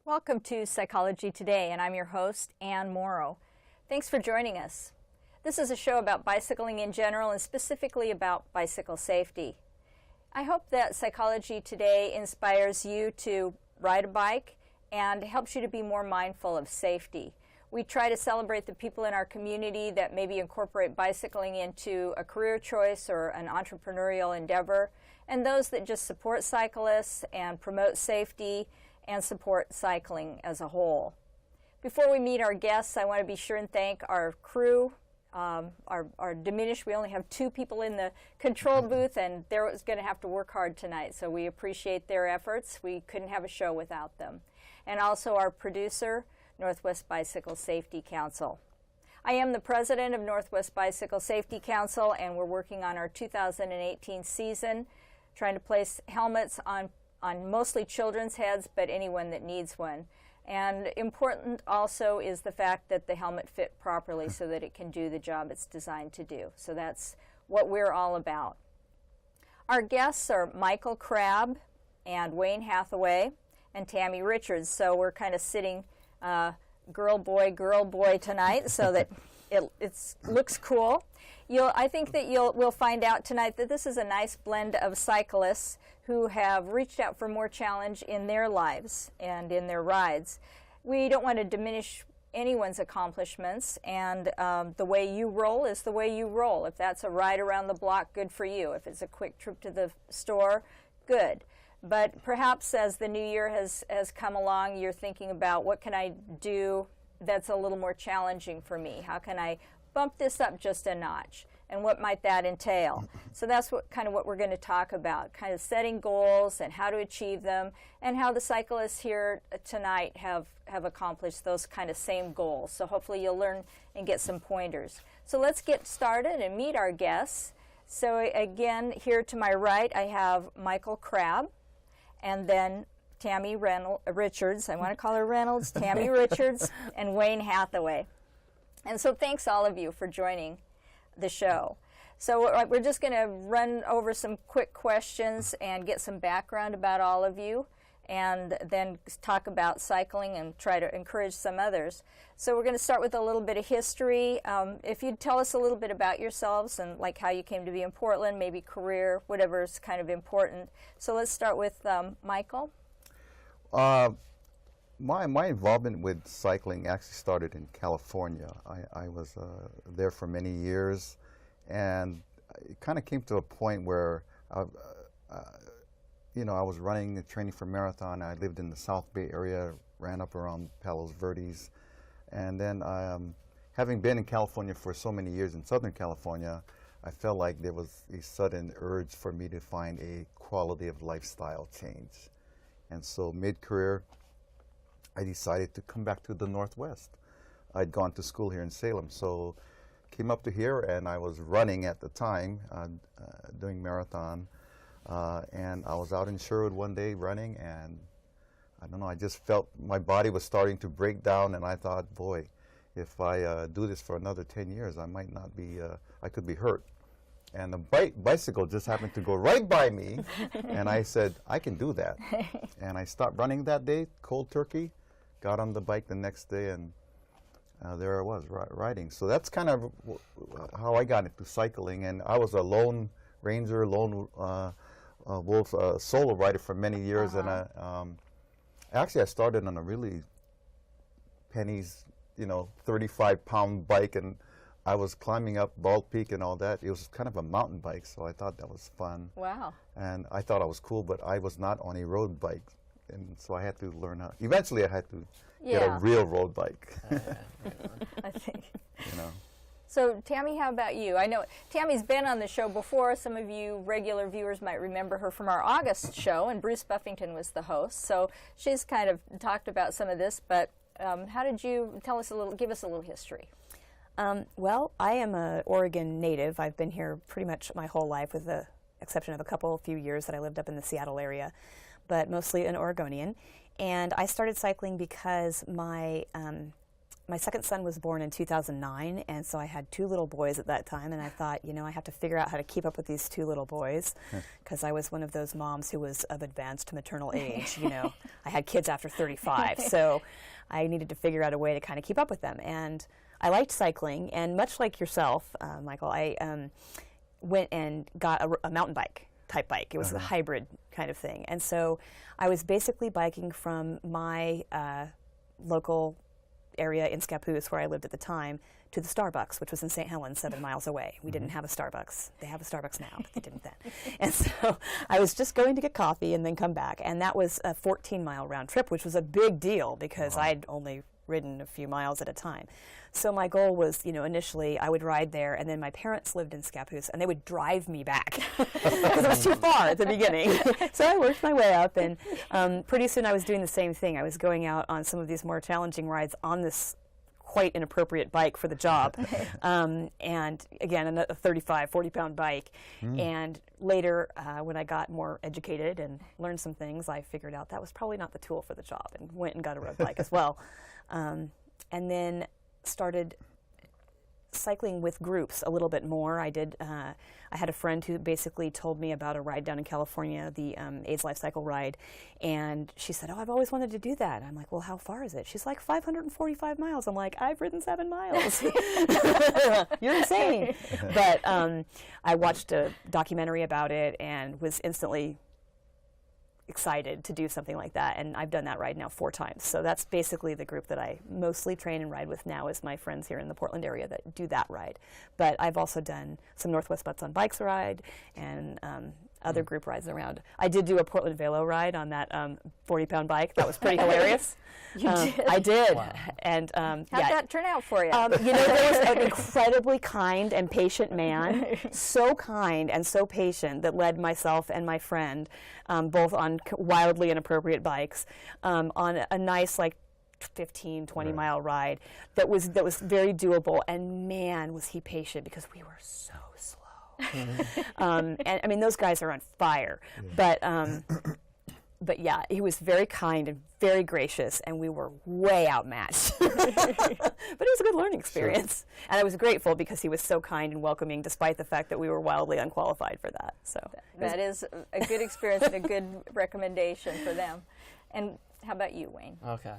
Welcome to Psychology Today, and I'm your host, Ann Morrow. Thanks for joining us. This is a show about bicycling in general and specifically about bicycle safety. I hope that Psychology Today inspires you to ride a bike and helps you to be more mindful of safety. We try to celebrate the people in our community that maybe incorporate bicycling into a career choice or an entrepreneurial endeavor, and those that just support cyclists and promote safety and support cycling as a whole. Before we meet our guests, I want to be sure and thank our crew, our diminished. We only have 2 people in the control booth, and they're going to have to work hard tonight, so we appreciate their efforts. We couldn't have a show without them. And also our producer, Northwest Bicycle Safety Council. I am the president of Northwest Bicycle Safety Council, and we're working on our 2018 season, trying to place helmets on mostly children's heads, but anyone that needs one. And important also is the fact that the helmet fit properly so that it can do the job it's designed to do. So that's what we're all about. Our guests are Michael Crabbe and Wayne Hathaway and Tammy Reynolds. So we're kind of sitting girl, boy tonight so that it looks cool. I think that we'll find out tonight that this is a nice blend of cyclists who have reached out for more challenge in their lives and in their rides. We don't want to diminish anyone's accomplishments, and the way you roll is the way you roll. If that's a ride around the block, good for you. If it's a quick trip to the store, good. But perhaps as the new year has come along, you're thinking about what can I do that's a little more challenging for me? How can I bump this up just a notch? And what might that entail? So that's what we're going to talk about, kind of setting goals and how to achieve them, and how the cyclists here tonight have accomplished those kind of same goals. So hopefully you'll learn and get some pointers. So let's get started and meet our guests. So again, here to my right, I have Michael Crabbe, and then Tammy Reynolds. I want to call her Reynolds, Tammy Reynolds, and Wayne Hathaway. And so thanks all of you for joining the show. So we're just going to run over some quick questions and get some background about all of you, and then talk about cycling and try to encourage some others. So we're going to start with a little bit of history. If you'd tell us a little bit about yourselves and like how you came to be in Portland, maybe career, whatever is kind of important. So let's start with Michael. My involvement with cycling actually started in California. I was there for many years, and it kind of came to a point where I was running and training for marathon. I lived in the South Bay area, ran up around Palos Verdes, and then having been in California for so many years in Southern California, I felt like there was a sudden urge for me to find a quality of lifestyle change. And so mid-career, I decided to come back to the Northwest. I'd gone to school here in Salem, so came up to here, and I was running at the time, doing marathon, and I was out in Sherwood one day running, and I don't know, I just felt my body was starting to break down, and I thought, boy, if I do this for another 10 years, I might not be, I could be hurt. And the bicycle just happened to go right by me, and I said, I can do that. And I stopped running that day, cold turkey, got on the bike the next day, and there I was riding. So that's kind of how I got into cycling. And I was a lone ranger, lone wolf, solo rider for many years. And actually I started on a really pennies, 35-pound bike, and I was climbing up Bald Peak and all that. It was kind of a mountain bike, so I thought that was fun. Wow. And I thought I was cool, but I was not on a road bike. And so I had to learn how. Eventually I had to get a real road bike. I think. You know. So Tammy, how about you? I know Tammy's been on the show before. Some of you regular viewers might remember her from our August show, and Bruce Buffington was the host. So she's kind of talked about some of this, but how did you tell us a little, give us a little history? Well, I am an Oregon native. I've been here pretty much my whole life, with the exception of a few years that I lived up in the Seattle area, but mostly an Oregonian. And I started cycling because my my second son was born in 2009, and so I had 2 little boys at that time, and I thought, you know, I have to figure out how to keep up with these 2 little boys, because I was one of those moms who was of advanced maternal age. You know, I had kids after 35, so I needed to figure out a way to kind of keep up with them. And I liked cycling, and much like yourself, Michael, I went and got a mountain bike type bike. It was a hybrid kind of thing. And so I was basically biking from my local area in Scappoose, where I lived at the time, to the Starbucks, which was in St. Helens, 7 miles away. We didn't have a Starbucks. They have a Starbucks now, but they didn't then. And so I was just going to get coffee and then come back. And that was a 14-mile round trip, which was a big deal because I'd only ridden a few miles at a time. So my goal was, you know, initially I would ride there, and then my parents lived in Scappoose, and they would drive me back because it was too far at the beginning. So I worked my way up, and pretty soon I was doing the same thing. I was going out on some of these more challenging rides on this quite inappropriate bike for the job, and again, a 35, 40-pound bike. And later, when I got more educated and learned some things, I figured out that was probably not the tool for the job, and went and got a road bike as well. And then started cycling with groups a little bit more. I had a friend who basically told me about a ride down in California, the AIDS Life Cycle ride, and she said, "Oh, I've always wanted to do that." I'm like, "Well, how far is it?" She's like, 545 miles. I'm like, "I've ridden 7 miles." You're insane. But I watched a documentary about it and was instantly excited to do something like that, and I've done that ride now 4 times. So that's basically the group that I mostly train and ride with now, is my friends here in the Portland area that do that ride. But I've also done some Northwest Butts on Bikes ride and other group rides around. I did do a Portland Velo ride on that 40-pound bike. That was pretty hilarious. You did? I did. Wow. And how'd that turn out for you? you know, there was an incredibly kind and patient man, so kind and so patient, that led myself and my friend, both on wildly inappropriate bikes, on a nice, like, 15, 20-mile ride that was very doable. And man, was he patient, because we were so slow. And I mean, those guys are on fire. But yeah, he was very kind and very gracious, and we were way outmatched. But it was a good learning experience. Sure. And I was grateful because he was so kind and welcoming, despite the fact that we were wildly unqualified for that. So that is a good experience and a good recommendation for them. And how about you, Wayne? Okay.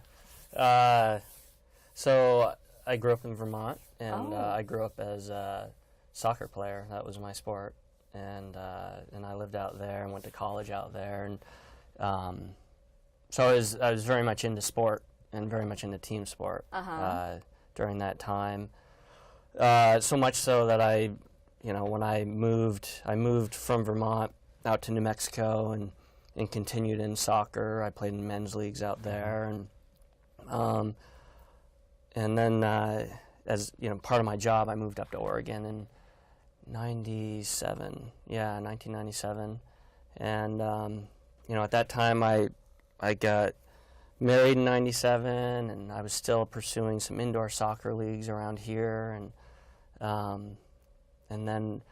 So I grew up in Vermont, and I grew up as a soccer player. That was my sport. And I lived out there and went to college out there. And so I was very much into sport and very much into team sport during that time. So much so that when I moved from Vermont out to New Mexico and continued in soccer. I played in men's leagues out there, and then as part of my job, I moved up to Oregon in 1997, and at that time I got married in 97, and I was still pursuing some indoor soccer leagues around here, and then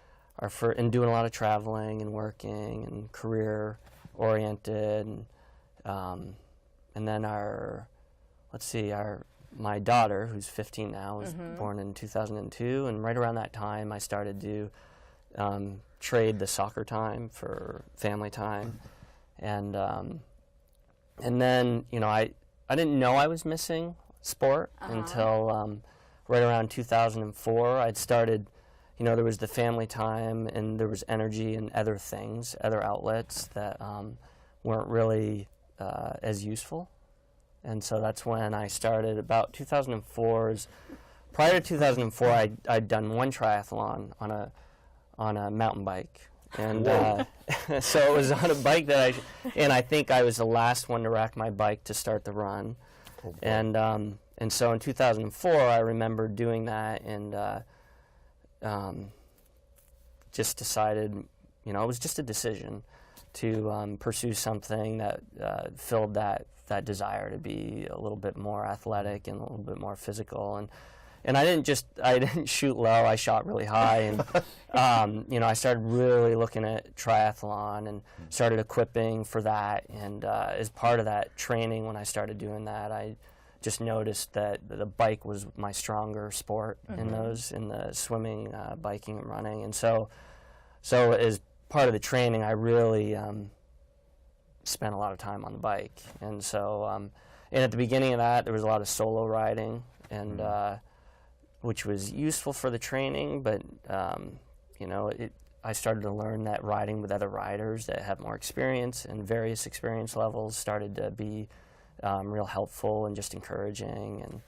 and doing a lot of traveling and working and career oriented, and then my daughter, who's 15 now, was born in 2002, and right around that time I started to trade the soccer time for family time, and then I didn't know I was missing sport until right around 2004. I'd started, there was the family time, and there was energy and other things, other outlets that weren't really as useful. And so that's when I started. About 2004. Prior to 2004, I'd done one triathlon on a mountain bike, and so it was on a bike that I think I was the last one to rack my bike to start the run, and so in 2004 I remember doing that, and just decided, it was just a decision to pursue something that filled that desire to be a little bit more athletic and a little bit more physical, and I didn't shoot low. I shot really high, and I started really looking at triathlon and started equipping for that. And as part of that training, when I started doing that, I just noticed that the bike was my stronger sport in the swimming, biking, and running. And so as part of the training, I really spent a lot of time on the bike. And so, and at the beginning of that, there was a lot of solo riding, and which was useful for the training, but you know, I started to learn that riding with other riders that have more experience and various experience levels started to be real helpful and just encouraging,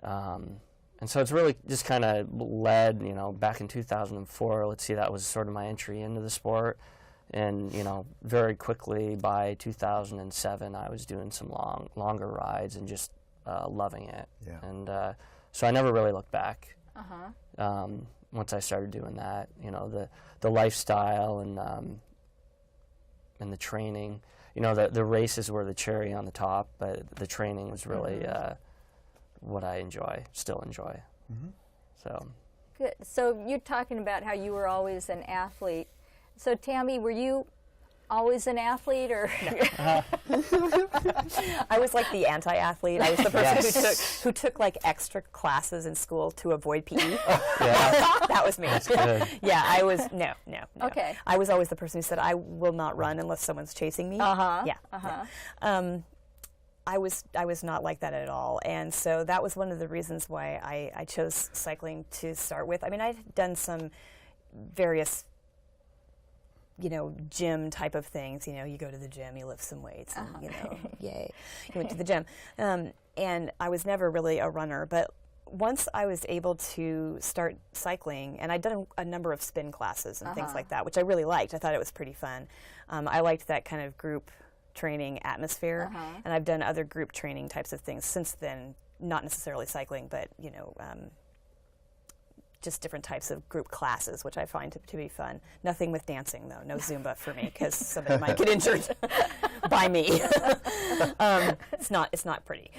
and so it's really just kind of led, you know, back in 2004. Let's see, that was sort of my entry into the sport, and you know, very quickly by 2007, I was doing some longer rides and just loving it, and so I never really looked back. Once I started doing that, you know, the lifestyle and the training. You know, the races were the cherry on the top, but the training was really what I still enjoy. So. Good. So you're talking about how you were always an athlete. So Tammy, were you always an athlete, or? No. I was like the anti-athlete. I was the person who took like extra classes in school to avoid PE. That was me. That's good. Yeah, I was no. Okay. I was always the person who said I will not run unless someone's chasing me. Yeah. I was not like that at all, and so that was one of the reasons why I chose cycling to start with. I mean, I'd done some various, you know, gym type of things. You know, you go to the gym, you lift some weights, and you know, yay, you went to the gym. And I was never really a runner, but once I was able to start cycling, and I'd done a number of spin classes and things like that, which I really liked. I thought it was pretty fun. I liked that kind of group training atmosphere, and I've done other group training types of things since then, not necessarily cycling, but you know, just different types of group classes, which I find to be fun. Nothing with dancing, though. No Zumba for me, because somebody might get injured by me. It's not pretty.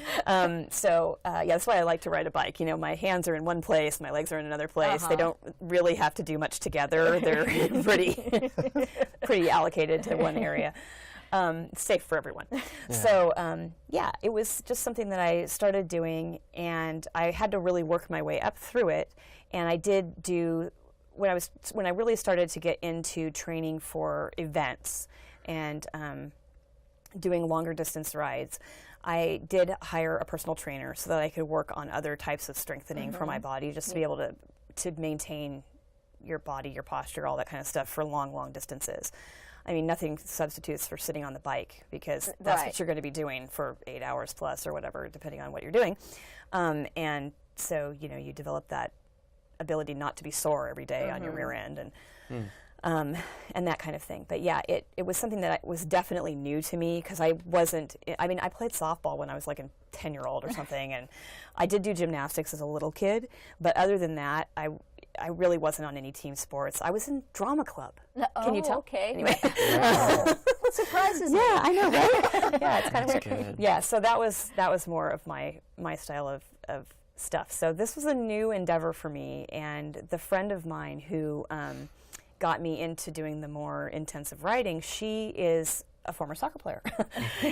So that's why I like to ride a bike. You know, my hands are in one place, my legs are in another place. They don't really have to do much together. They're pretty allocated to one area. It's safe for everyone. So it was just something that I started doing, and I had to really work my way up through it. And I did do, when I really started to get into training for events and doing longer distance rides, I did hire a personal trainer so that I could work on other types of strengthening for my body, just to be able to maintain your body, your posture, all that kind of stuff for long distances. I mean, nothing substitutes for sitting on the bike, because that's what you're going to be doing for 8 hours plus or whatever, depending on what you're doing. And so, you know, you develop that ability not to be sore every day on your rear end and that kind of thing. But yeah, it was something that was definitely new to me, because I mean, I played softball when I was like a 10-year-old or something, and I did do gymnastics as a little kid, but other than that, I really wasn't on any team sports. I was in drama club. Can you tell? Okay. Anyway. What surprises me? Yeah, I know, right? Yeah, it's kind of weird. Good. Yeah, so that was more of my style of stuff. So this was a new endeavor for me, and the friend of mine who got me into doing the more intensive riding, she is a former soccer player.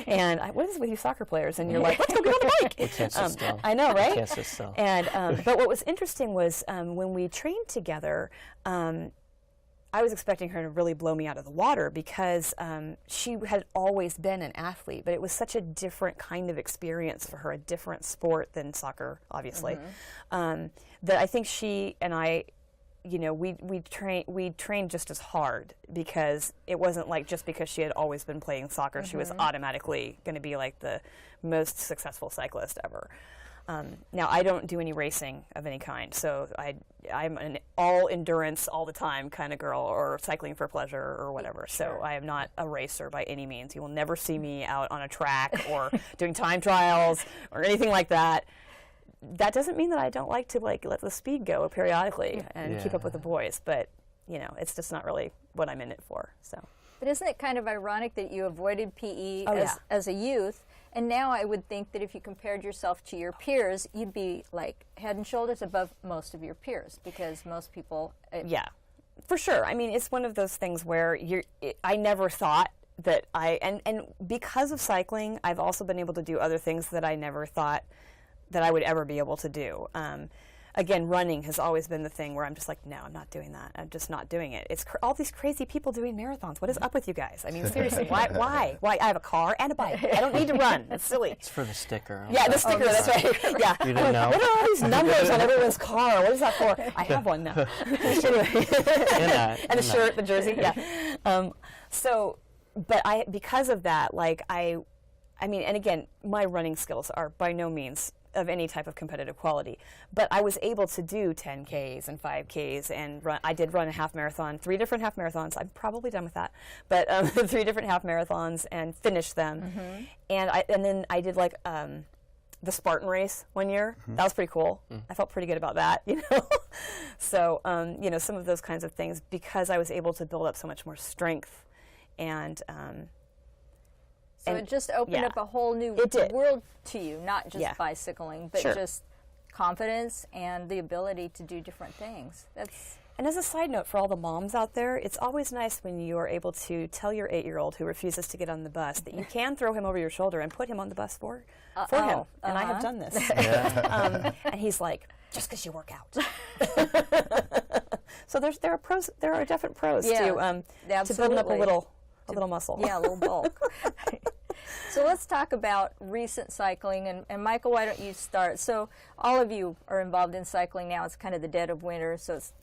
And what is it with you soccer players? And you're like, let's go get on the bike. We can't sit still. I know, right? We can't sit still. And but what was interesting was when we trained together, I was expecting her to really blow me out of the water, because she had always been an athlete, but it was such a different kind of experience for her, a different sport than soccer, obviously, that I think she and I, you know, we trained just as hard, because it wasn't like just because she had always been playing soccer, she was automatically going to be like the most successful cyclist ever. Now, I don't do any racing of any kind, so I'm an all endurance all the time kind of girl, or cycling for pleasure or whatever. So I am not a racer by any means. You will never see me out on a track or doing time trials or anything like that. That doesn't mean that I don't like to let the speed go periodically and keep up with the boys, but you know, it's just not really what I'm in it for. So. But isn't it kind of ironic that you avoided PE as a youth, and now I would think that if you compared yourself to your peers, you'd be like head and shoulders above most of your peers, because most people... yeah, for sure. I mean, it's one of those things where I never thought that and because of cycling, I've also been able to do other things that I never thought that I would ever be able to do. Again, running has always been the thing where I'm just like, no, I'm not doing that. I'm just not doing it. It's all these crazy people doing marathons. What is up with you guys? I mean, seriously, why? I have a car and a bike. I don't need to run. It's silly. It's for the sticker. Yeah, the sticker, that's right. Yeah. You didn't know? What are all these numbers on everyone's car? What is that for? I have one now. Anyway. And the shirt, the jersey, yeah. But because of that, like I mean, and again, my running skills are by no means of any type of competitive quality, but I was able to do 10Ks and 5Ks and I did run a half marathon, 3 different half marathons. I'm probably done with that, but 3 different half marathons and finished them. And then I did like the Spartan race one year. That was pretty cool. I felt pretty good about that, you know. So you know, some of those kinds of things, because I was able to build up so much more strength and so it just opened up a whole new world to you, not just bicycling, but just confidence and the ability to do different things. And as a side note for all the moms out there, it's always nice when you are able to tell your 8-year-old who refuses to get on the bus that you can throw him over your shoulder and put him on the bus for him. And I have done this. And he's like, just because you work out. So there are pros. There are definite pros to building up a little muscle. Yeah, a little bulk. So let's talk about recent cycling, and Michael, why don't you start? So all of you are involved in cycling now. It's kind of the dead of winter, so it's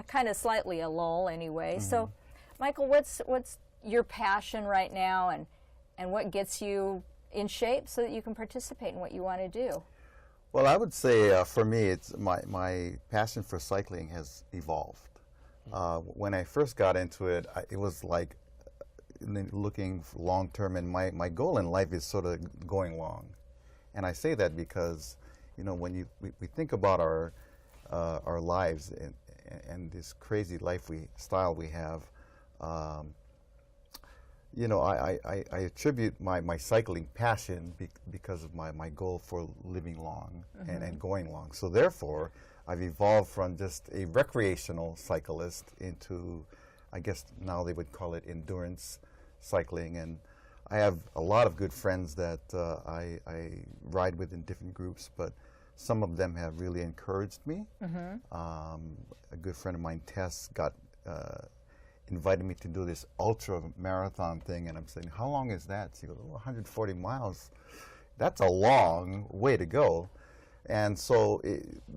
kind of slightly a lull anyway. So Michael, what's your passion right now, and what gets you in shape so that you can participate in what you want to do? Well, I would say for me, it's my passion for cycling has evolved. When I first got into it, it was like looking long term, and my goal in life is sort of going long. And I say that because, you know, when we think about our lives and this crazy style we have, you know, I attribute my cycling passion because of my goal for living long and going long. So therefore, I've evolved from just a recreational cyclist into, I guess now they would call it endurance cycling. And I have a lot of good friends that I ride with in different groups, but some of them have really encouraged me. A good friend of mine, Tess, invited me to do this ultra marathon thing, and I'm saying, how long is that? She goes, 140 miles. That's a long way to go. And so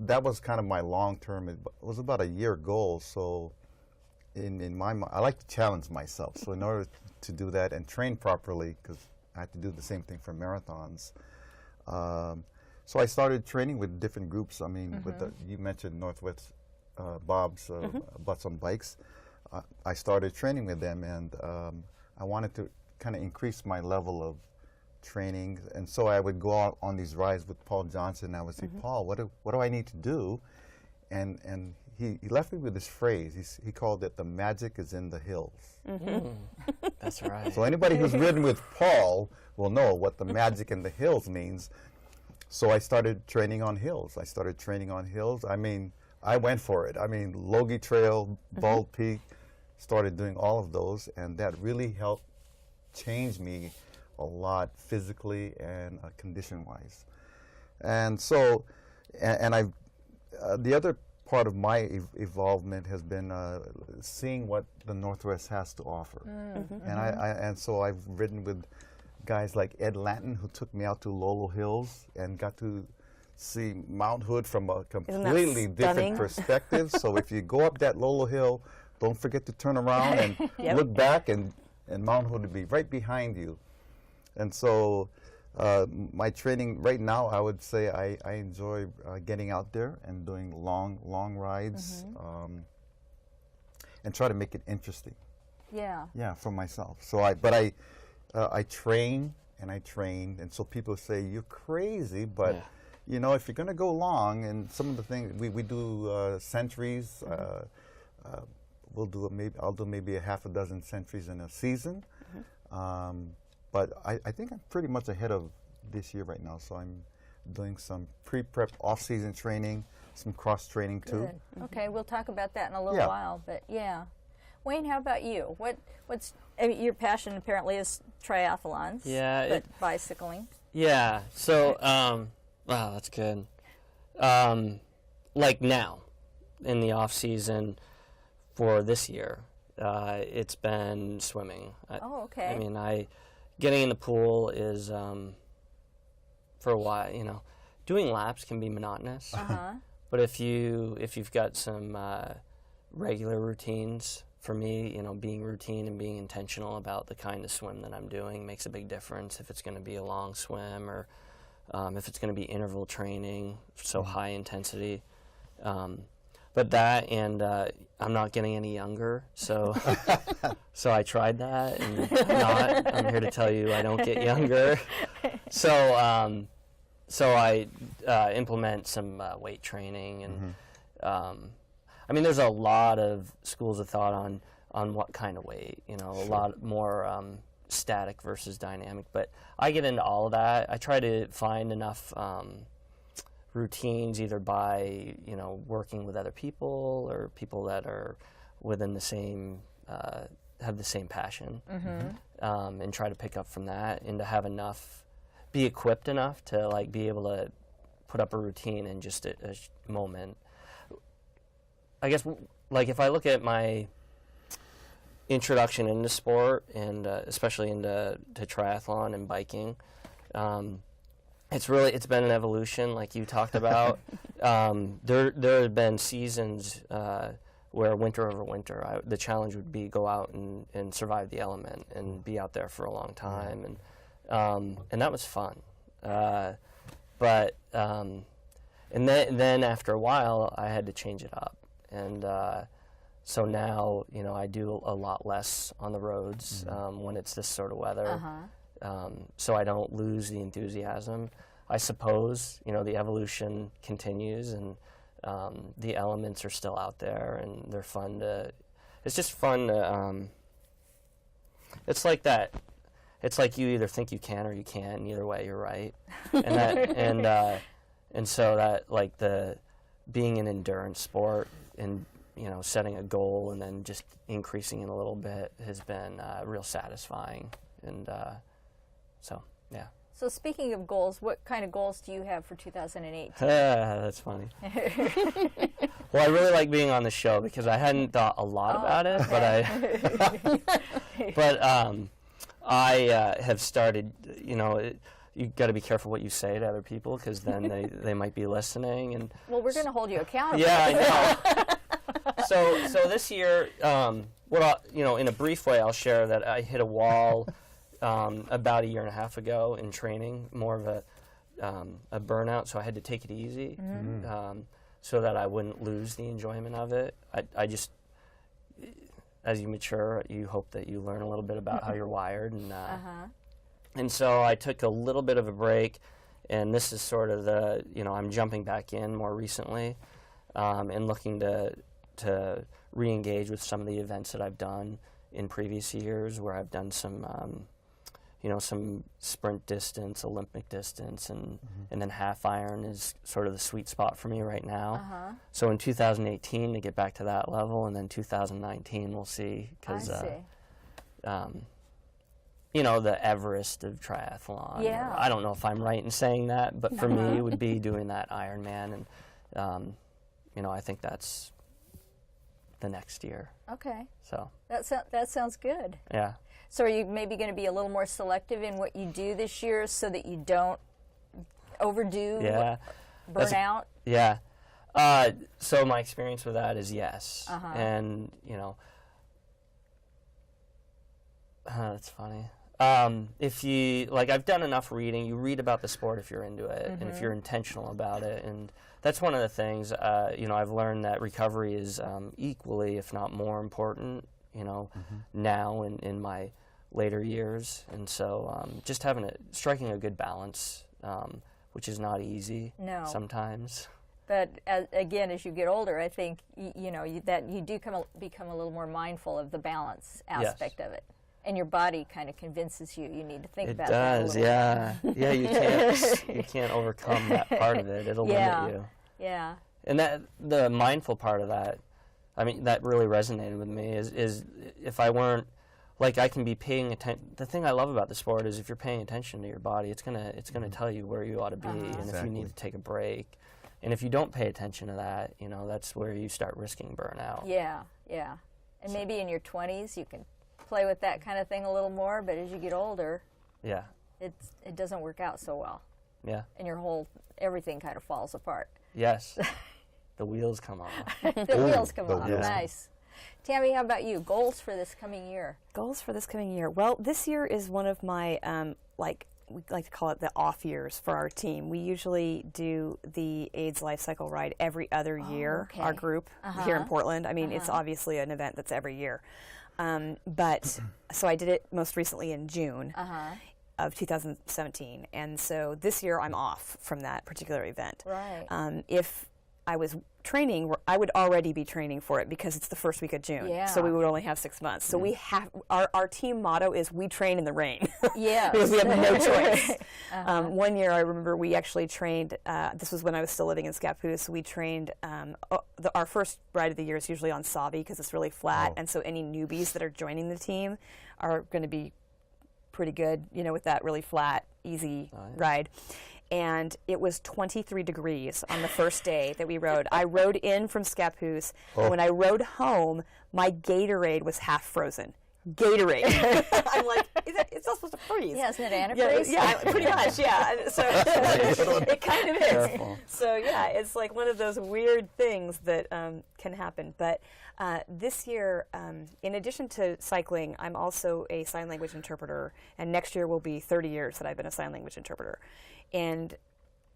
that was kind of my long-term, it was about a year goal. So in my mind, I like to challenge myself. So in order to do that and train properly, because I had to do the same thing for marathons, so I started training with different groups. I mean, you mentioned Northwest Bob's Butts on Bikes. I started training with them, and I wanted to kind of increase my level of training. And so I would go out on these rides with Paul Johnson, and I would say, Paul, what do I need to do? And he left me with this phrase. He called it, the magic is in the hills. That's right. So anybody who's ridden with Paul will know what the magic in the hills means. So I started training on hills. I mean, I went for it. I mean, Logie Trail, Bald Peak, started doing all of those, and that really helped change me a lot physically and condition-wise. And so, the other part of my involvement has been seeing what the Northwest has to offer. And so I've ridden with guys like Ed Lanton, who took me out to Lolo Hills and got to see Mount Hood from a completely different perspective. So if you go up that Lolo Hill, don't forget to turn around and look back, and Mount Hood will be right behind you. And so my training right now, I would say I enjoy getting out there and doing long rides, and try to make it interesting. Yeah, for myself. So I train, and so people say, you're crazy, but you know, if you're going to go long, and some of the things we do centuries, I'll do maybe a half a dozen centuries in a season. But I think I'm pretty much ahead of this year right now. So I'm doing some pre-prep off-season training, some cross-training too. Okay, we'll talk about that in a little while. But yeah, Wayne, how about you? I mean, your passion apparently is triathlons. Yeah, But bicycling. Yeah. So, wow, that's good. Like now, in the off season for this year, it's been swimming. Oh, okay. I mean, getting in the pool is for a while. Doing laps can be monotonous. But if you've got some regular routines, for me, being routine and being intentional about the kind of swim that I'm doing makes a big difference. If it's going to be a long swim or if it's going to be interval training, so high intensity. But that, and I'm not getting any younger, so so I tried that, and I'm here to tell you I don't get younger. So so I implement some weight training, and I mean, there's a lot of schools of thought on what kind of weight, a lot more static versus dynamic, but I get into all of that. I try to find enough routines, either by working with other people or people that are within the same have the same passion, and try to pick up from that, and to have enough, be equipped enough to like be able to put up a routine in just a moment. I guess, like, if I look at my introduction into sport, and especially into triathlon and biking, it's been an evolution, like you talked about. There have been seasons where winter over winter, the challenge would be go out and survive the element and be out there for a long time, and that was fun. But then after a while, I had to change it up. And so now, I do a lot less on the roads when it's this sort of weather, so I don't lose the enthusiasm. I suppose, the evolution continues, and the elements are still out there, and they're fun to. It's just fun to. It's like that. It's like you either think you can or you can't, and either way you're right. And that and so that, like, the being an endurance sport, and setting a goal and then just increasing it a little bit has been real satisfying, and so yeah. So speaking of goals, what kind of goals do you have for 2018? That's funny. Well, I really like being on the show because I hadn't thought a lot about it, but I have started. You got to be careful what you say to other people, because then they might be listening. And well, we're going to hold you accountable. Yeah, I know. So this year, in a brief way, I'll share that I hit a wall about a year and a half ago in training, more of a burnout. So I had to take it easy, so that I wouldn't lose the enjoyment of it. I just, as you mature, you hope that you learn a little bit about how you're wired, and so I took a little bit of a break, and this is sort of the, I'm jumping back in more recently, and looking to re-engage with some of the events that I've done in previous years, where I've done some, some sprint distance, Olympic distance, and then half iron is sort of the sweet spot for me right now. So in 2018, to get back to that level, and then 2019, we'll see, because the Everest of triathlon. Yeah. I don't know if I'm right in saying that, but for me, it would be doing that Ironman, and I think that's the next year. Okay. So that sounds good. Yeah. So are you maybe going to be a little more selective in what you do this year, so that you don't overdo, burn out? Yeah. So my experience with that is yes, and that's funny. If you, like, I've done enough reading. You read about the sport if you're into it, and if you're intentional about it, and that's one of the things. I've learned that recovery is equally, if not more, important. Now in my later years, and so just striking a good balance, which is not easy. No. Sometimes. But again, as you get older, I think that you do become a little more mindful of the balance aspect of it. And your body kind of convinces you need to think about that a little bit. Yeah, you can't overcome that part of it. It'll limit you. Yeah. And that the mindful part of that, I mean, that really resonated with me. Is if I weren't, like I can be paying attention. The thing I love about the sport is if you're paying attention to your body, it's gonna tell you where you ought to be and if you need to take a break. And if you don't pay attention to that, you know, that's where you start risking burnout. Yeah, yeah. And maybe in your 20s you can play with that kind of thing a little more, but as you get older, Yeah. it doesn't work out so well. Yeah. And everything kind of falls apart. Yes. The wheels come off. The wheels come off. wheels. Nice. Tammy, how about you? Goals for this coming year? Goals for this coming year. Well, this year is one of my, we like to call it the off years for our team. We usually do the AIDS Life Cycle Ride every other year, okay. our group here in Portland. I mean, it's obviously an event that's every year. But so I did it most recently in June of 2017. And so this year I'm off from that particular event. Right. If I was training, I would already be training for it because it's the first week of June. Yeah. So we would only have 6 months. So we have, our team motto is we train in the rain. Yeah. Because we have no choice. One year I remember we actually trained, this was when I was still living in Scappoose, we trained, our first ride of the year is usually on Savi because it's really flat. And so any newbies that are joining the team are going to be pretty good, you know, with that really flat, easy ride. And it was 23 degrees on the first day that we rode. I rode in from Scappoose, and when I rode home, my Gatorade was half frozen. Gatorade. I'm like, it's not supposed to freeze. Yeah, isn't it antifreeze? Yeah, pretty much, yeah. And so it kind of is. Careful. So yeah, it's like one of those weird things that can happen. But this year, in addition to cycling, I'm also a sign language interpreter, and next year will be 30 years that I've been a sign language interpreter. And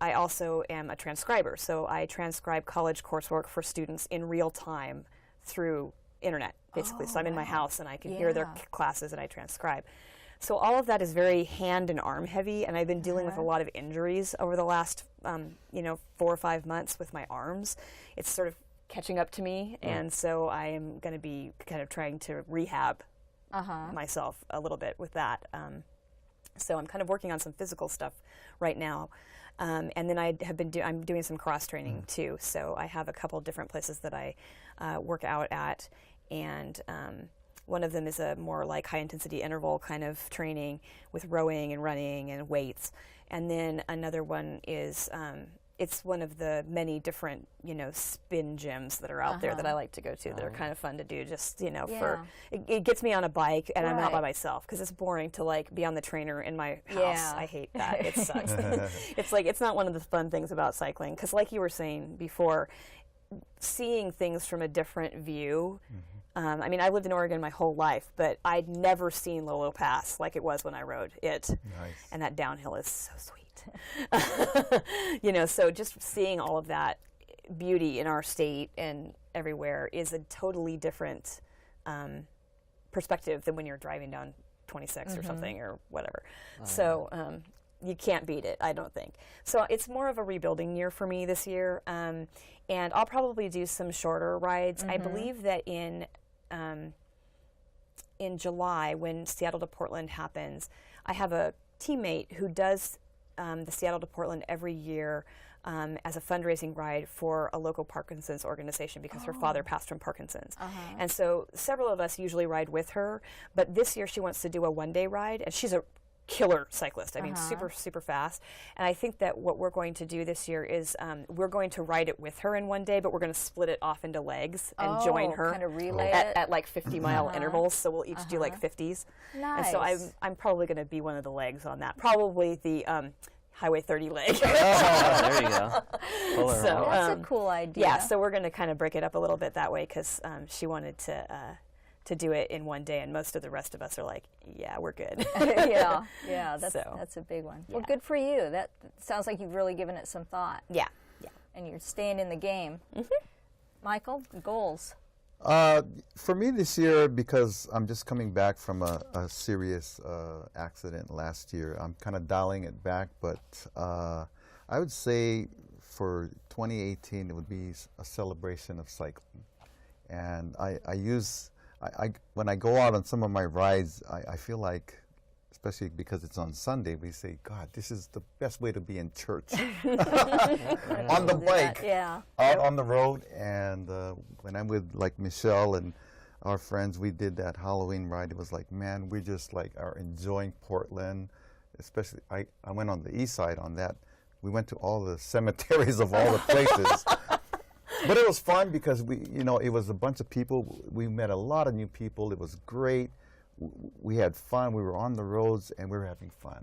I also am a transcriber, so I transcribe college coursework for students in real time through internet, basically. So I'm in my house and I can hear their classes and I transcribe. So all of that is very hand and arm heavy, and I've been dealing with a lot of injuries over the last 4 or 5 months with my arms. It's sort of catching up to me, and so I am going to be kind of trying to rehab myself a little bit with that. So I'm kind of working on some physical stuff right now. And then I'm doing some cross training too. So I have a couple different places that I work out at, and one of them is a more like high intensity interval kind of training with rowing and running and weights. And then another one is it's one of the many different, spin gyms that are out there that I like to go to that are kind of fun to do, just, for, it gets me on a bike and I'm not by myself because it's boring to like be on the trainer in my house. I hate that. It sucks. It's like, it's not one of the fun things about cycling because like you were saying before, seeing things from a different view. I mean, I lived in Oregon my whole life, but I'd never seen Lolo Pass like it was when I rode it. Nice. And that downhill is so sweet. So just seeing all of that beauty in our state and everywhere is a totally different perspective than when you're driving down 26 or something or whatever. So you can't beat it, I don't think. So it's more of a rebuilding year for me this year, and I'll probably do some shorter rides. I believe that in July, when Seattle to Portland happens, I have a teammate who does the Seattle to Portland every year as a fundraising ride for a local Parkinson's organization because her father passed from Parkinson's. And so several of us usually ride with her, but this year she wants to do a one-day ride, and she's a killer cyclist. I mean, super, super fast. And I think that what we're going to do this year is we're going to ride it with her in one day, but we're going to split it off into legs and join her kind of relay at like 50-mile intervals. So we'll each do like 50s. Nice. And so I'm probably going to be one of the legs on that. Probably the Highway 30 leg. There you go. So, that's a cool idea. Yeah, so we're going to kind of break it up a little bit that way because she wanted to do it in one day, and most of the rest of us are like, yeah, we're good. yeah, that's a big one. Well, good for you. That sounds like you've really given it some thought. Yeah. And you're staying in the game. Michael, goals? For me this year, because I'm just coming back from a serious accident last year, I'm kind of dialing it back, but I would say for 2018 it would be a celebration of cycling. And I when I go out on some of my rides, I feel like, especially because it's on Sunday, we say, God, this is the best way to be in church. On the bike, out on the road. And when I'm with like Michelle and our friends, we did that Halloween ride. It was like, man, we just like are enjoying Portland. Especially, I went on the east side on that. We went to all the cemeteries of all the places. But it was fun because it was a bunch of people. We met a lot of new people. It was great. We had fun. We were on the roads and we were having fun.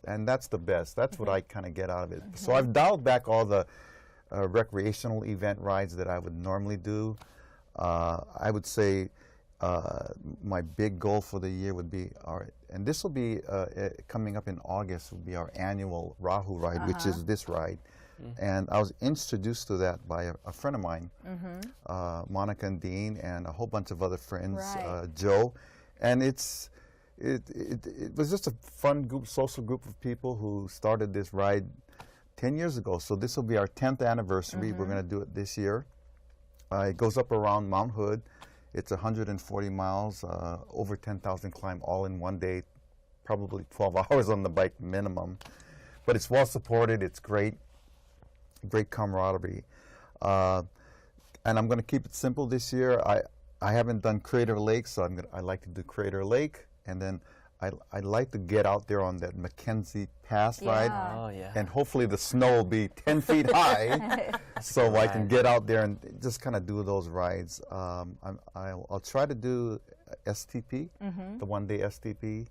And that's the best. That's what I kind of get out of it. So I've dialed back all the recreational event rides that I would normally do. I would say my big goal for the year would be and this will be coming up in August, will be our annual Rahu ride, which is this ride. And I was introduced to that by a friend of mine, Monica and Dean, and a whole bunch of other friends, Joe. And it was just a fun group, social group of people who started this ride 10 years ago. So this will be our 10th anniversary. We're going to do it this year. It goes up around Mount Hood. It's 140 miles, over 10,000 climb all in one day, probably 12 hours on the bike minimum. But it's well supported. It's great. Great camaraderie. And I'm going to keep it simple this year. I haven't done Crater Lake, so I like to do Crater Lake. And then I'd like to get out there on that Mackenzie Pass ride. Oh, yeah. And hopefully the snow will be 10 feet high so I can get out there and just kind of do those rides. I'll try to do STP, the one-day STP.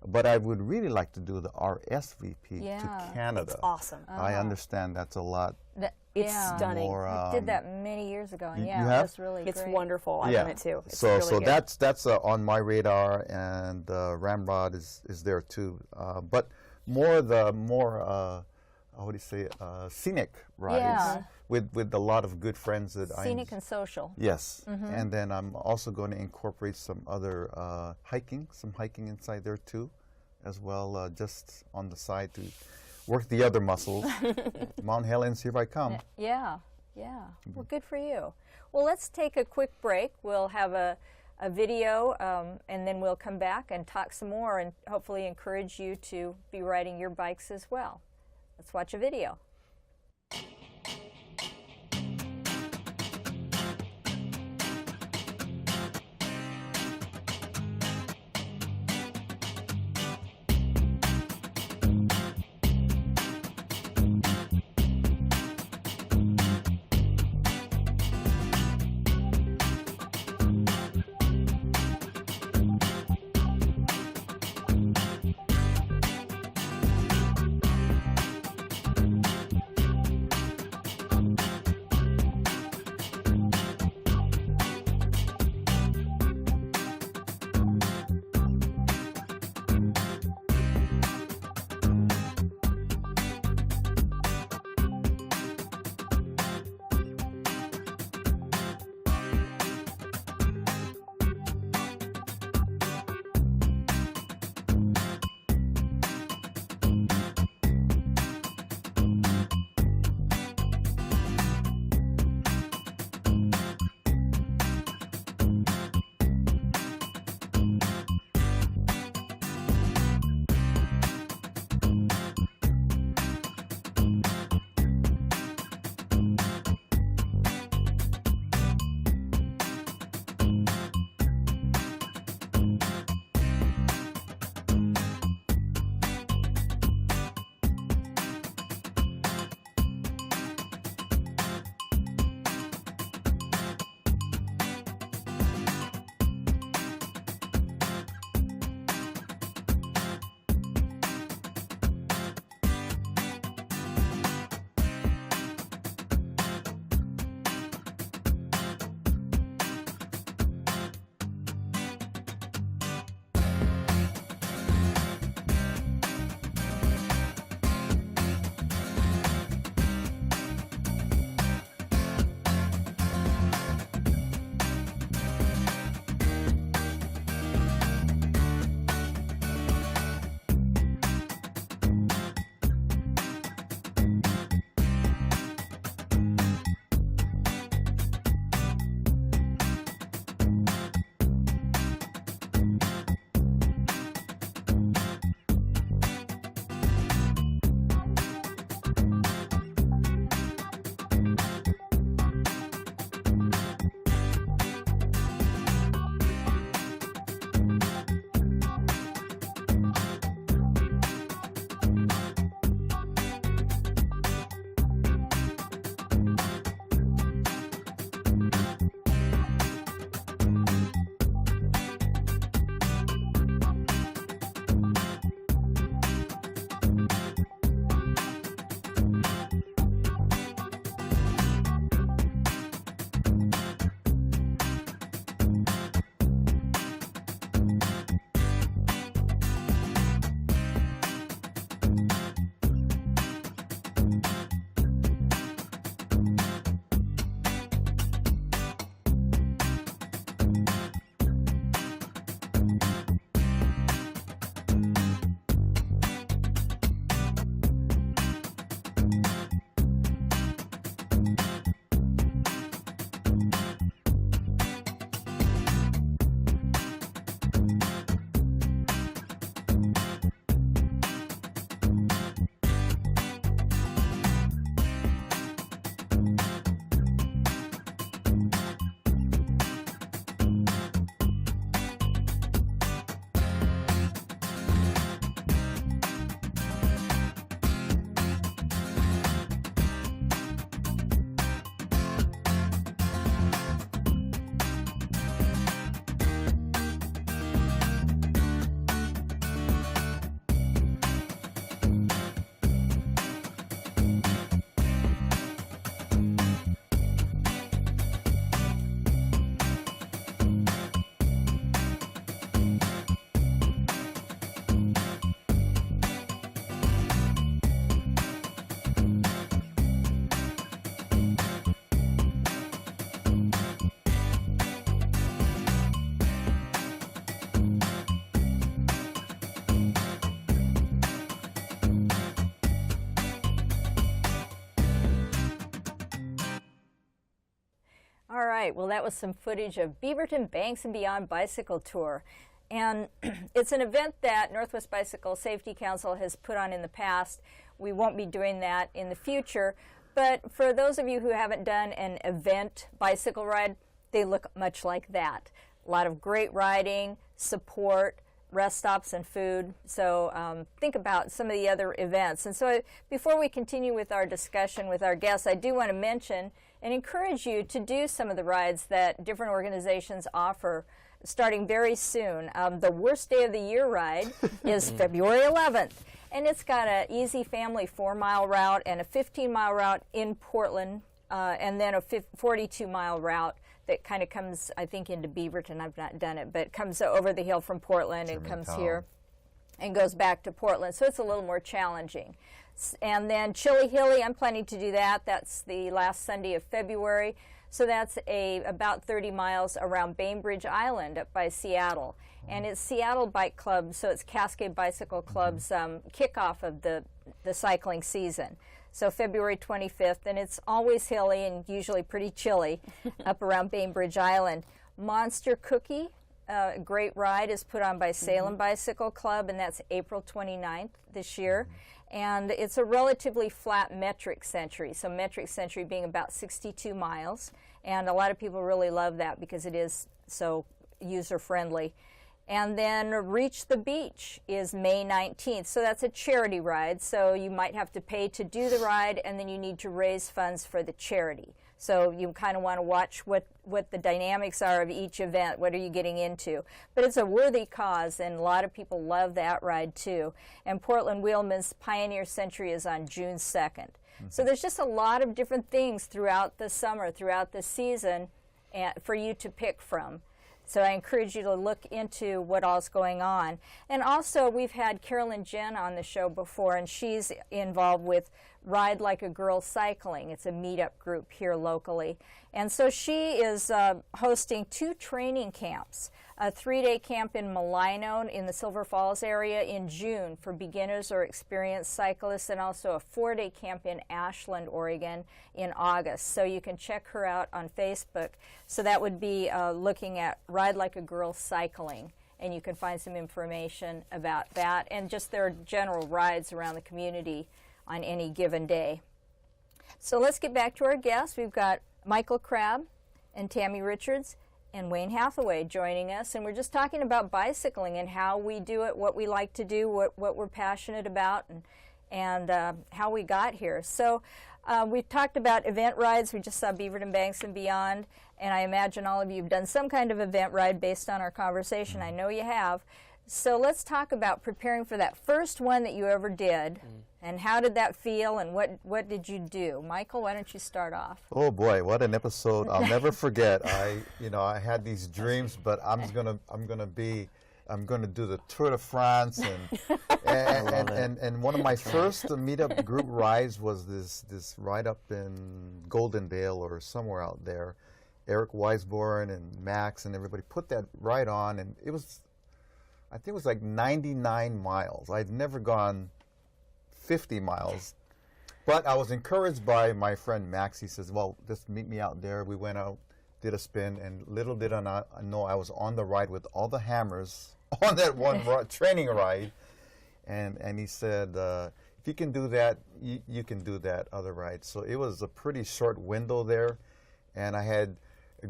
But I would really like to do the RSVP to Canada. It's awesome. I understand that's a lot. It's stunning. More, did that many years ago, and you it have? was really It's great. wonderful. I've done it too. It's So really good. that's on my radar, and Ramrod is there too. But more what do you say, scenic rides with a lot of good friends that Scenic and social. Yes, and then I'm also going to incorporate some other hiking inside there too, as well, just on the side to work the other muscles. Mount Helens, here I come. Yeah. Well, good for you. Well, let's take a quick break. We'll have a video, and then we'll come back and talk some more and hopefully encourage you to be riding your bikes as well. Let's watch a video. All right, well, that was some footage of Beaverton Banks and Beyond Bicycle Tour. And it's an event that Northwest Bicycle Safety Council has put on in the past. We won't be doing that in the future. But for those of you who haven't done an event bicycle ride, they look much like that. A lot of great riding, support, rest stops and food. So think about some of the other events. And so before we continue with our discussion with our guests, I do want to mention and encourage you to do some of the rides that different organizations offer starting very soon. The worst day of the year ride is February 11th. And it's got an easy family 4-mile route and a 15-mile route in Portland, and then a 42-mile route that kind of comes, I think, into Beaverton. I've not done it, but comes over the hill from Portland and comes here and goes back to Portland. So it's a little more challenging. And then Chili Hilly, I'm planning to do that. That's the last Sunday of February. So that's about 30 miles around Bainbridge Island up by Seattle. And it's Seattle Bike Club, so it's Cascade Bicycle Club's kickoff of the cycling season. So February 25th, and it's always hilly and usually pretty chilly up around Bainbridge Island. Monster Cookie, a great ride, is put on by Salem Bicycle Club, and that's April 29th this year. And it's a relatively flat metric century, so metric century being about 62 miles. And a lot of people really love that because it is so user-friendly. And then Reach the Beach is May 19th, so that's a charity ride. So you might have to pay to do the ride, and then you need to raise funds for the charity. So you kind of want to watch what the dynamics are of each event. What are you getting into? But it's a worthy cause, and a lot of people love that ride too. And Portland Wheelman's Pioneer Century is on June 2nd. So there's just a lot of different things throughout the summer, throughout the season, for you to pick from. So I encourage you to look into what all's going on. And also, we've had Carolyn Jen on the show before, and she's involved with Ride Like a Girl Cycling. It's a meetup group here locally. And so she is hosting 2 training camps, a 3-day camp in Malino in the Silver Falls area in June for beginners or experienced cyclists, and also a 4-day camp in Ashland, Oregon in August. So you can check her out on Facebook. So that would be looking at Ride Like a Girl Cycling, and you can find some information about that and just their general rides around the community on any given day. So let's get back to our guests. We've got Michael Crabbe and Tammy Richards and Wayne Hathaway joining us, and we're just talking about bicycling and how we do it, what we like to do, what we're passionate about, and how we got here. So we've talked about event rides. We just saw Beaverton Banks and Beyond, and I imagine all of you have done some kind of event ride based on our conversation. I know you have. So let's talk about preparing for that first one that you ever did, and how did that feel, and what did you do? Michael, why don't you start off? Oh boy, what an episode! I'll never forget. I had these dreams, but I'm gonna do the Tour de France, and one of my first meetup group rides was this ride up in Goldendale or somewhere out there. Eric Weisborn and Max and everybody put that ride on, and it was, I think it was like 99 miles. I'd never gone 50 miles. But I was encouraged by my friend Max. He says, well, just meet me out there. We went out, did a spin, and little did I know I was on the ride with all the hammers on that one training ride. And he said, if you can do that, you can do that other ride. So it was a pretty short window there. And I had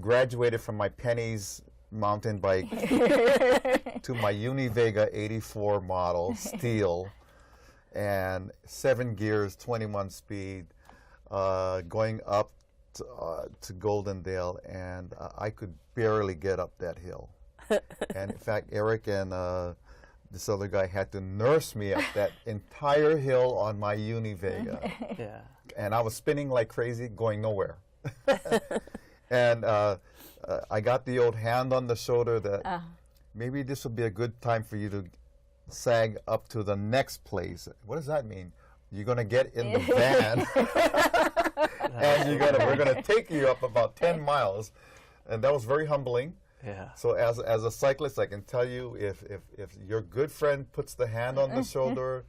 graduated from my Penny's mountain bike to my Univega 84 model steel, and 7 gears, 21 speed, going up to Goldendale, and I could barely get up that hill. And in fact, Eric and this other guy had to nurse me up that entire hill on my Univega. Yeah. And I was spinning like crazy, going nowhere. And I got the old hand on the shoulder that maybe this would be a good time for you to sag up to the next place. What does that mean? You're going to get in the van, and we're going to take you up about 10 miles. And that was very humbling. Yeah. So as a cyclist, I can tell you, if your good friend puts the hand on the shoulder,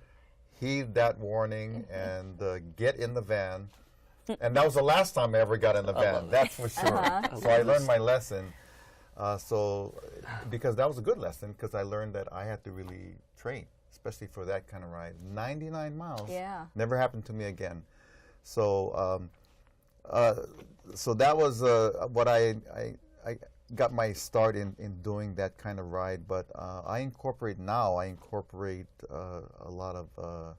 heed that warning and get in the van. And that was the last time I ever got in the van, that's for sure. So I learned my lesson. Because that was a good lesson, because I learned that I had to really train, especially for that kind of ride. 99 miles. Yeah. Never happened to me again. So, so that was what I got my start in doing that kind of ride. But I incorporate a lot of,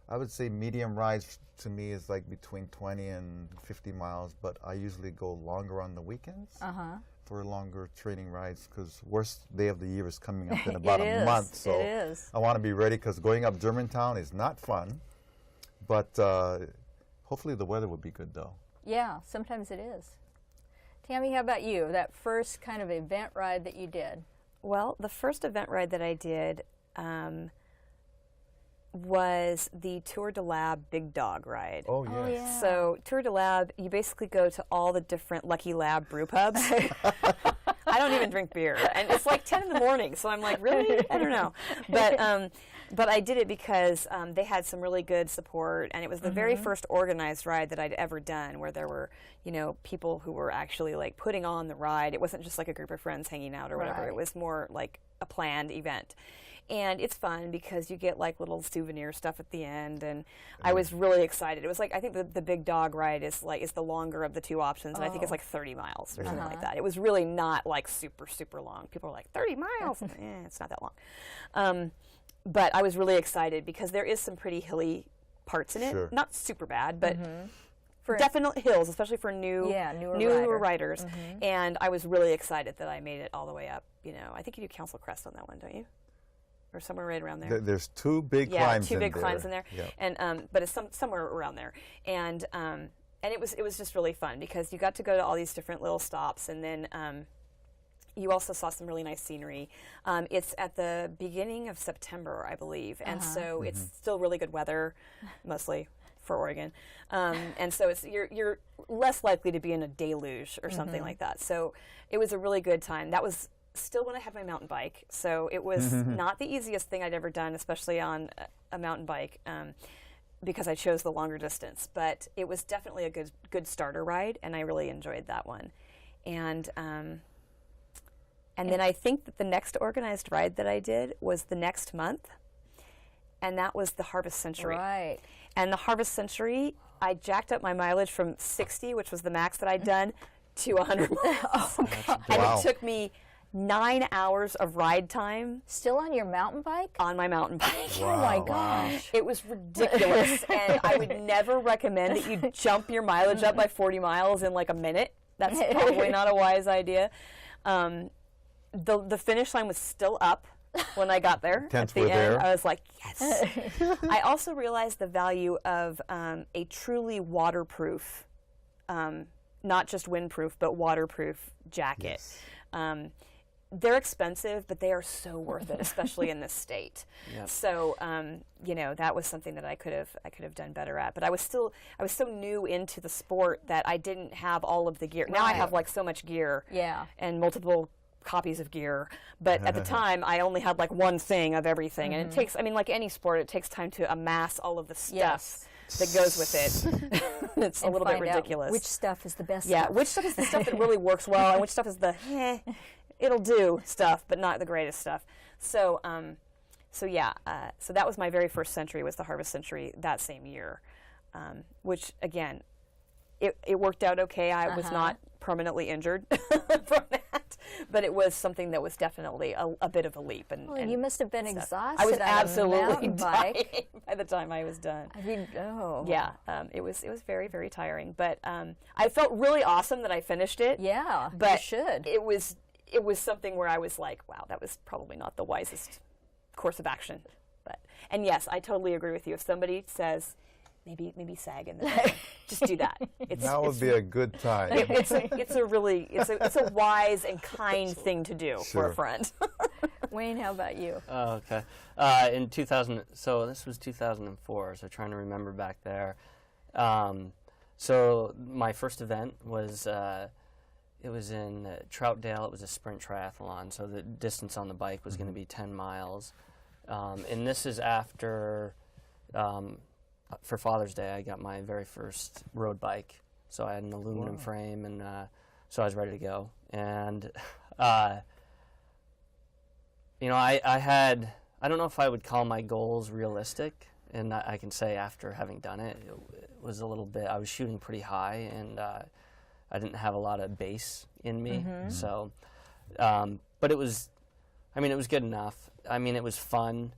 I would say medium rides to me is like between 20 and 50 miles, but I usually go longer on the weekends for longer training rides, because worst day of the year is coming up in about a month. So I want to be ready, because going up Germantown is not fun, but hopefully the weather will be good though. Yeah, sometimes it is. Tammy, how about you? That first kind of event ride that you did? Well, the first event ride that I did was the Tour de Lab Big Dog ride. Oh, yes. Oh, yeah. So Tour de Lab, you basically go to all the different Lucky Lab brew pubs. I don't even drink beer, and it's like 10 in the morning, so I'm like, really? I don't know. But I did it because they had some really good support, and it was the very first organized ride that I'd ever done, where there were, you know, people who were actually like putting on the ride. It wasn't just like a group of friends hanging out or whatever. Right. It was more like a planned event. And it's fun because you get like little souvenir stuff at the end, and I was really excited. It was like, I think the Big Dog ride is the longer of the two options, and I think it's like 30 miles or something like that. It was really not like super, super long. People are like, 30 miles? It's not that long. But I was really excited because there is some pretty hilly parts in it. Sure. Not super bad, but definitely hills, especially for newer riders. And I was really excited that I made it all the way up. You know, I think you do Council Crest on that one, don't you? Or somewhere right around there. There's two big climbs in there. Yeah, 2 big climbs in there. Yep. And but it's somewhere around there. And it was just really fun because you got to go to all these different little stops, and then you also saw some really nice scenery. It's at the beginning of September, I believe, and so it's still really good weather, mostly for Oregon. And so you're less likely to be in a deluge or something like that. So it was a really good time. That was still when I had my mountain bike, so it was not the easiest thing I'd ever done, especially on a mountain bike, because I chose the longer distance. But it was definitely a good starter ride, and I really enjoyed that one. And then I think that the next organized ride that I did was the next month, and that was the Harvest Century. Right. And the Harvest Century, I jacked up my mileage from 60, which was the max that I'd done, to 100 miles. And it took me 9 hours of ride time. Still on your mountain bike? On my mountain bike. Oh my gosh. It was ridiculous. And I would never recommend that you jump your mileage up by 40 miles in like a minute. That's probably not a wise idea. The finish line was still up when I got there. Tents at the were end. there. I was like, yes. I also realized the value of a truly waterproof, not just windproof, but waterproof jacket. Yes. They're expensive, but they are so worth it, especially in this state. Yep. So, you know, that was something that I could have done better at. But I was so new into the sport that I didn't have all of the gear. Now I have like so much gear. Yeah. And multiple copies of gear. But at the time, I only had like one thing of everything. And it takes, I mean, like any sport, it takes time to amass all of the stuff that goes with it. It's a little bit ridiculous. Which stuff is the best Yeah, stuff. which stuff is the stuff that really works well, and which stuff is the it'll do stuff, but not the greatest stuff. So, so that was my very first century, was the Harvest Century that same year, which again, it worked out okay. I was not permanently injured from that, but it was something that was definitely a bit of a leap. And you must have been stuff. exhausted. I was on a absolutely mountain bike. dying by the time I was done. I mean, Yeah, it was very, very tiring, but I felt really awesome that I finished it. Yeah, but you should. It was something where I was like, wow, that was probably not the wisest course of action. And yes, I totally agree with you. If somebody says, maybe sag in there, just do that. That would be a good time. It's a wise and kind thing to do for a friend. Wayne, how about you? Oh, okay. In 2000, so this was 2004, so trying to remember back there. So my first event was, it was in Troutdale. It was a sprint triathlon, so the distance on the bike was going to be 10 miles. And this is after for Father's Day, I got my very first road bike. So I had an aluminum Wow. frame, and so I was ready to go. And you know, I don't know if I would call my goals realistic, and I can say after having done it, it was a little bit, I was shooting pretty high, and I didn't have a lot of bass in me. So, but it was, I mean, it was good enough. I mean, it was fun.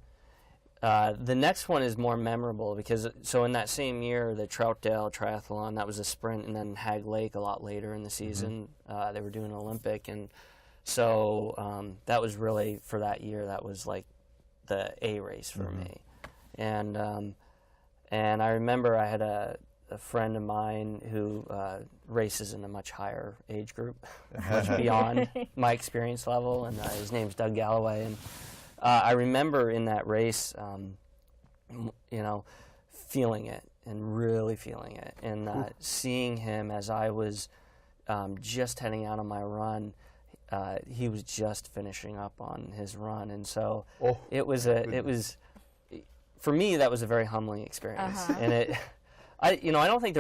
The next one is more memorable because, so in that same year, the Troutdale Triathlon, that was a sprint, and then Hag Lake a lot later in the season, they were doing an Olympic, and so that was really, for that year, that was like the A race for me. And I remember I had a friend of mine who races in a much higher age group, much beyond my experience level, and his name's Doug Galloway, and I remember in that race, you know, feeling it and really feeling it, and seeing him as I was just heading out on my run. He was just finishing up on his run, and so it was for me, that was a very humbling experience. And I don't think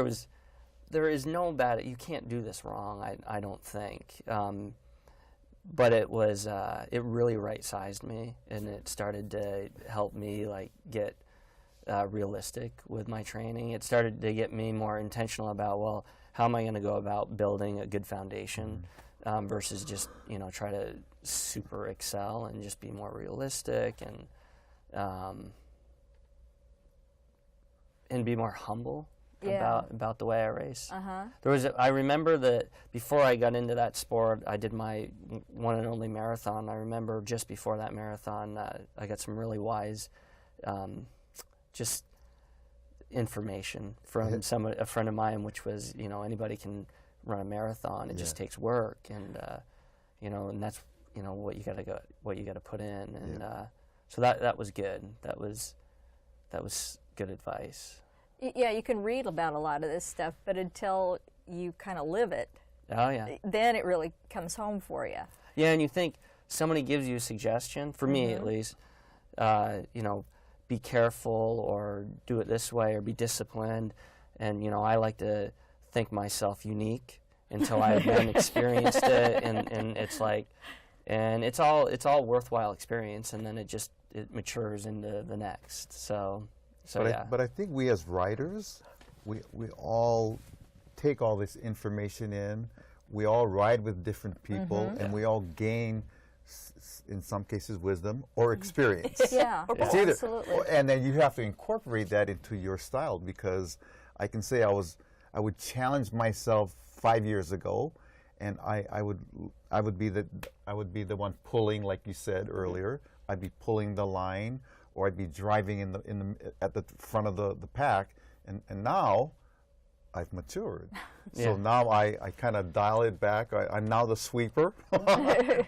there is no bad. You can't do this wrong. I don't think. But it was, it really right-sized me, and it started to help me like get realistic with my training. It started to get me more intentional about, well, how am I going to go about building a good foundation versus just, you know, try to super excel, and just be more realistic and be more humble. About the way I race. I remember that before I got into that sport, I did my one and only marathon. I remember just before that marathon, I got some really wise, just information from a friend of mine, which was, you know, anybody can run a marathon. It just takes work, and you know, and that's, you know, what you got to put in, and so that was good. That was good advice. Yeah, you can read about a lot of this stuff, but until you kind of live it, then it really comes home for you. Yeah, and you think somebody gives you a suggestion, for me at least, you know, be careful, or do it this way, or be disciplined. And, you know, I like to think myself unique until I've then experienced it, and it's like, and it's all worthwhile experience, and then it matures into the next. But I think we as writers, we all take all this information in. We all ride with different people, and we all gain, in some cases, wisdom or experience. It's either, absolutely. And then you have to incorporate that into your style, because I can say I would challenge myself 5 years ago, and I would be the one pulling, like you said earlier. I'd be pulling the line, or I'd be driving at the front of the pack, and now I've matured. So now I kind of dial it back. I'm now the sweeper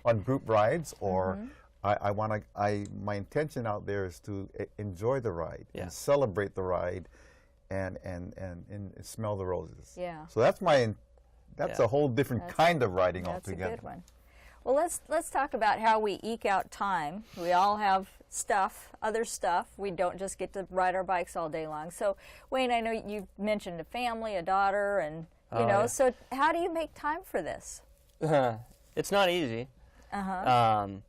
on group rides, or my intention out there is to enjoy the ride and celebrate the ride, and smell the roses. So that's a whole different kind of riding altogether. That's a good one. Well, let's talk about how we eke out time. We all have other stuff. We don't just get to ride our bikes all day long. So, Wayne, I know you mentioned a family, a daughter, and you know. So, how do you make time for this? It's not easy. So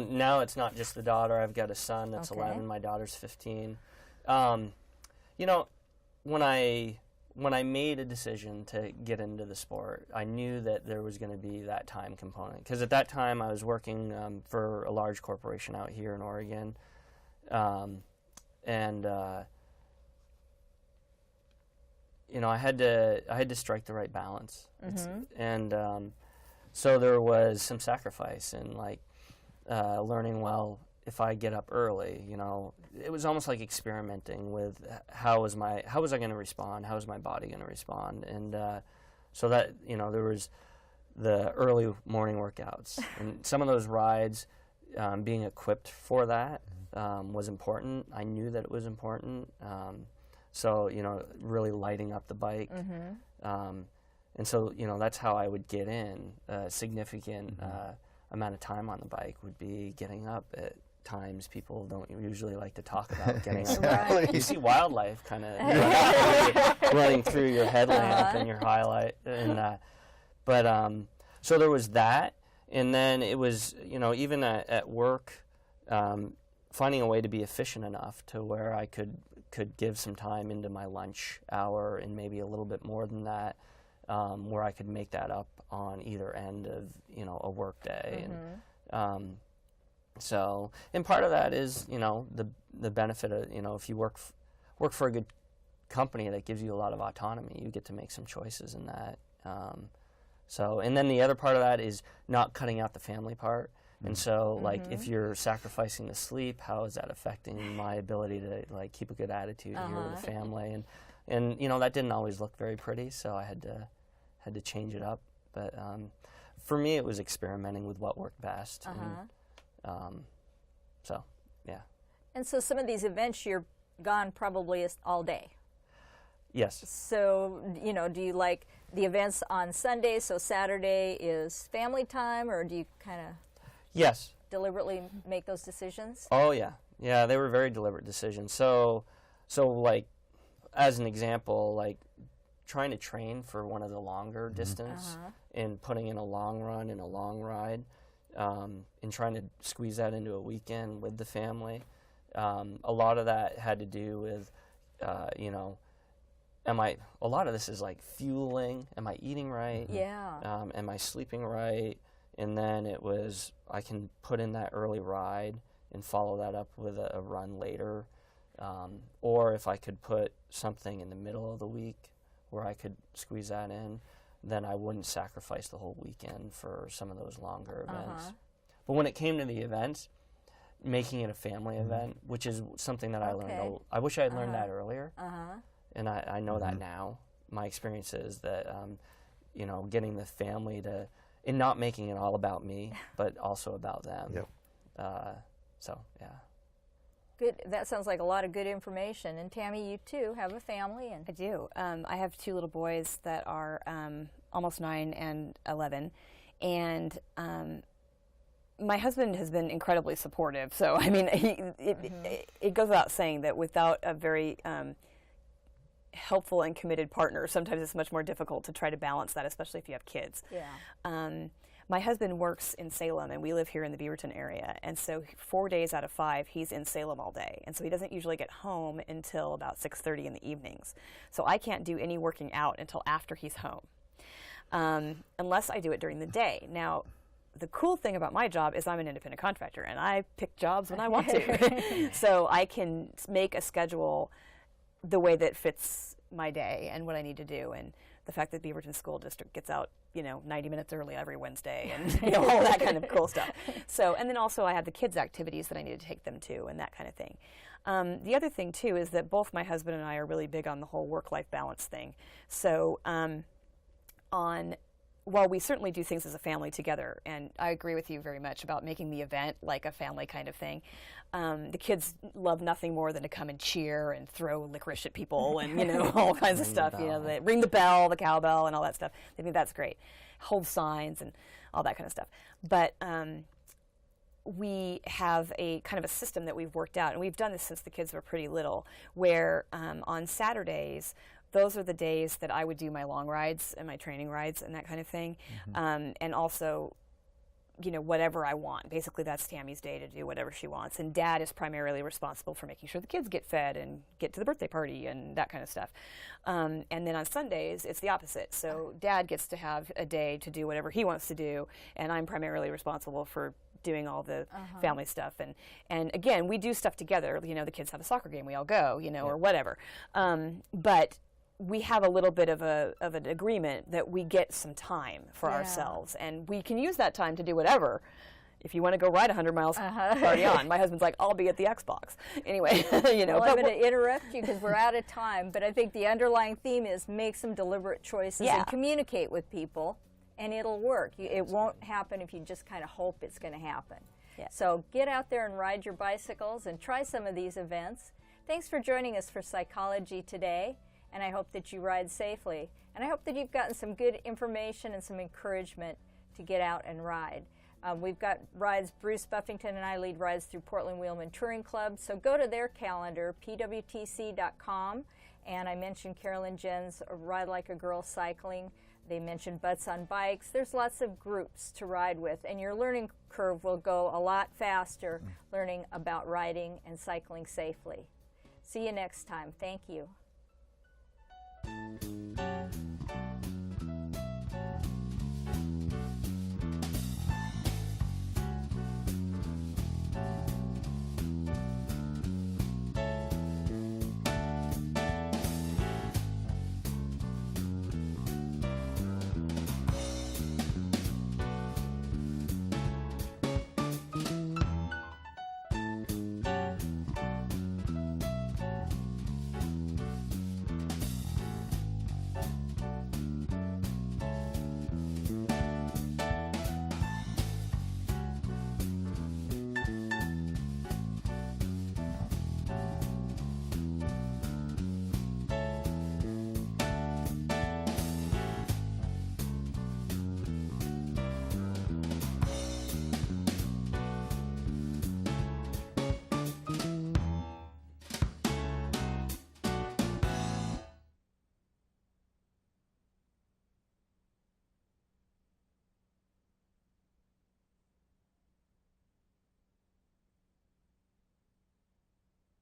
now it's not just the daughter. I've got a son that's 11. My daughter's 15. You know, when I made a decision to get into the sport, I knew that there was going to be that time component. Because at that time, I was working for a large corporation out here in Oregon. You know, I had to strike the right balance. So there was some sacrifice in, like, learning, well, if I get up early, you know, it was almost like experimenting with how was I going to respond? How was my body going to respond? And so that, you know, there was the early morning workouts, and some of those rides, being equipped for that was important. I knew that it was important. So, you know, really lighting up the bike. And so, you know, that's how I would get in. A significant amount of time on the bike would be getting up at times people don't usually like to talk about getting on Exactly. You see wildlife kind of running through your headlamp and your highlight, and so there was that, and then it was, you know, even at work, finding a way to be efficient enough to where I could give some time into my lunch hour and maybe a little bit more than that, where I could make that up on either end of, you know, a work day. And so, and part of that is, you know, the benefit of, you know, if you work for a good company that gives you a lot of autonomy, you get to make some choices in that. So, and then the other part of that is not cutting out the family part. And so, like, if you're sacrificing the sleep, how is that affecting my ability to, like, keep a good attitude here with the family? And you know, that didn't always look very pretty, so I had to change it up. But for me, it was experimenting with what worked best. So, yeah. And so some of these events, you're gone probably all day. Yes. So, you know, do you like the events on Sunday, so Saturday is family time, or do you kind of Yes. deliberately make those decisions? Oh, yeah. Yeah, they were very deliberate decisions. So like, as an example, like, trying to train for one of the longer distance and putting in a long run and a long ride, and trying to squeeze that into a weekend with the family. A lot of that had to do with, you know, a lot of this is like fueling. Am I eating right? Yeah. Am I sleeping right? And then it was, I can put in that early ride and follow that up with a run later. Or if I could put something in the middle of the week where I could squeeze that in, then I wouldn't sacrifice the whole weekend for some of those longer events. But when it came to the events, making it a family event, which is something that I learned. I wish I had learned that earlier, and I know that now. My experience is that, you know, getting the family to, and not making it all about me, but also about them. Yep. So, yeah. Good. That sounds like a lot of good information. And Tammy, you too have a family. And I do. I have two little boys that are almost 9 and 11, and my husband has been incredibly supportive. So, I mean, it goes without saying that without a very helpful and committed partner, sometimes it's much more difficult to try to balance that, especially if you have kids. yeah. My husband works in Salem, and we live here in the Beaverton area, and so 4 days out of 5, he's in Salem all day, and so he doesn't usually get home until about 6:30 in the evenings. So I can't do any working out until after he's home, unless I do it during the day. Now, the cool thing about my job is I'm an independent contractor, and I pick jobs when I want to. So I can make a schedule the way that fits my day and what I need to do. And the fact that Beaverton School District gets out, you know, 90 minutes early every Wednesday, and you know, all that kind of cool stuff. So, and then also I have the kids' activities that I need to take them to, and that kind of thing. The other thing too is that both my husband and I are really big on the whole work-life balance thing. So, while we certainly do things as a family together, and I agree with you very much about making the event like a family kind of thing, the kids love nothing more than to come and cheer and throw licorice at people and, you know, all kinds of stuff. You know, they ring the bell, the cowbell, and all that stuff. They think that's great. Hold signs and all that kind of stuff. But we have a kind of a system that we've worked out, and we've done this since the kids were pretty little, where on Saturdays, those are the days that I would do my long rides and my training rides and that kind of thing. And also, you know, whatever I want. Basically, that's Tammy's day to do whatever she wants. And Dad is primarily responsible for making sure the kids get fed and get to the birthday party and that kind of stuff. And then on Sundays, it's the opposite. So Dad gets to have a day to do whatever he wants to do, and I'm primarily responsible for doing all the family stuff. And again, we do stuff together. You know, the kids have a soccer game, we all go, you know, or whatever. But we have a little bit of an agreement that we get some time for ourselves, and we can use that time to do whatever. If you want to go ride 100 miles, party on. My husband's like, I'll be at the Xbox. Anyway, you know. Well, I'm going to interrupt you because we're out of time, but I think the underlying theme is make some deliberate choices and communicate with people, and it'll work. It won't happen if you just kind of hope it's going to happen. So get out there and ride your bicycles and try some of these events. Thanks for joining us for Psychology Today. And I hope that you ride safely. And I hope that you've gotten some good information and some encouragement to get out and ride. We've got rides, Bruce Buffington and I lead rides through Portland Wheelman Touring Club, so go to their calendar, pwtc.com, and I mentioned Carol and Jen's Ride Like a Girl Cycling. They mentioned Butts on Bikes. There's lots of groups to ride with, and your learning curve will go a lot faster learning about riding and cycling safely. See you next time. Thank you.